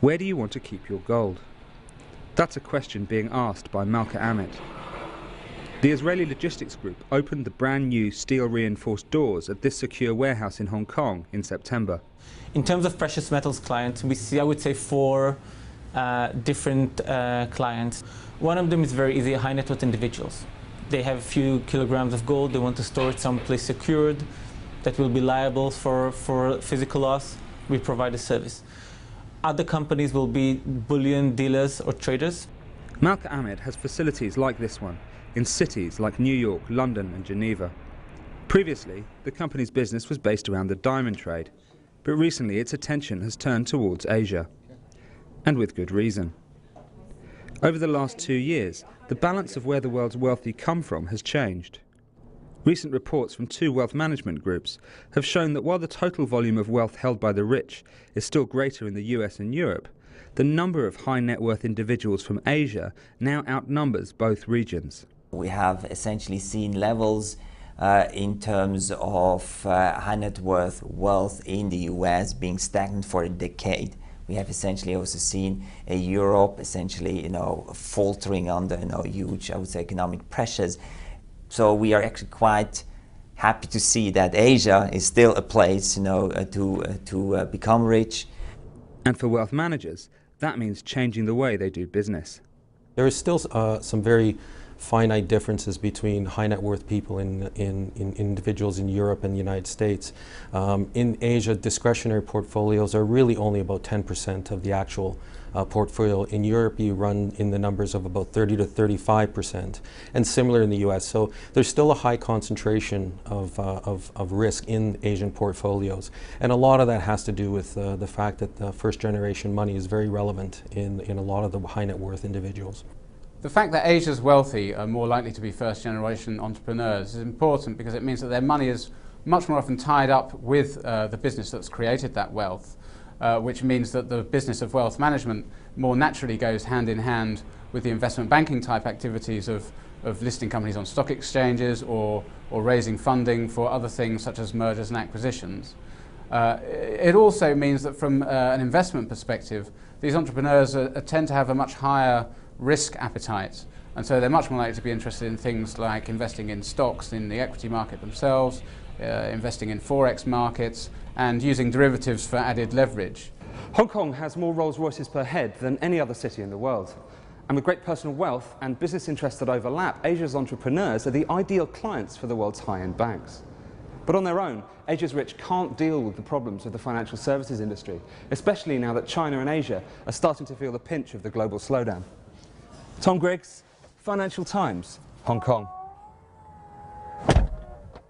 Where do you want to keep your gold? That's a question being asked by Malka Amit. The Israeli logistics group opened the brand new steel-reinforced doors at this secure warehouse in Hong Kong in September. In terms of precious metals clients, we see, I would say, four different clients. One of them is very easy, high net worth individuals. They have a few kilograms of gold, they want to store it someplace secured that will be liable for physical loss. We provide a service. Other companies will be bullion dealers or traders. Malka Amit has facilities like this one in cities like New York, London and Geneva. Previously, the company's business was based around the diamond trade, but recently its attention has turned towards Asia, and with good reason. Over the last 2 years, the balance of where the world's wealthy come from has changed. Recent reports from 2 wealth management groups have shown that while the total volume of wealth held by the rich is still greater in the US and Europe, the number of high net worth individuals from Asia now outnumbers both regions. We have essentially seen levels in terms of high net worth wealth in the US being stagnant for a decade. We have essentially also seen Europe essentially, faltering under, huge, I would say, economic pressures. So we are actually quite happy to see that Asia is still a place, to become rich. And for wealth managers, that means changing the way they do business. There is still some very finite differences between high net worth people in individuals in Europe and the United States. In Asia, discretionary portfolios are really only about 10% of the actual portfolio. In Europe, you run in the numbers of about 30 to 35%, and similar in the US. So there's still a high concentration of risk in Asian portfolios. And a lot of that has to do with the fact that the first generation money is very relevant in a lot of the high net worth individuals. The fact that Asia's wealthy are more likely to be first-generation entrepreneurs is important because it means that their money is much more often tied up with the business that's created that wealth, which means that the business of wealth management more naturally goes hand in hand with the investment banking type activities of listing companies on stock exchanges or raising funding for other things such as mergers and acquisitions. It also means that from an investment perspective, these entrepreneurs tend to have a much higher risk appetite, and so they're much more likely to be interested in things like investing in stocks in the equity market themselves, investing in forex markets, and using derivatives for added leverage. Hong Kong has more Rolls-Royces per head than any other city in the world. And with great personal wealth and business interests that overlap, Asia's entrepreneurs are the ideal clients for the world's high-end banks. But on their own, Asia's rich can't deal with the problems of the financial services industry, especially now that China and Asia are starting to feel the pinch of the global slowdown. Tom Griggs, Financial Times, Hong Kong.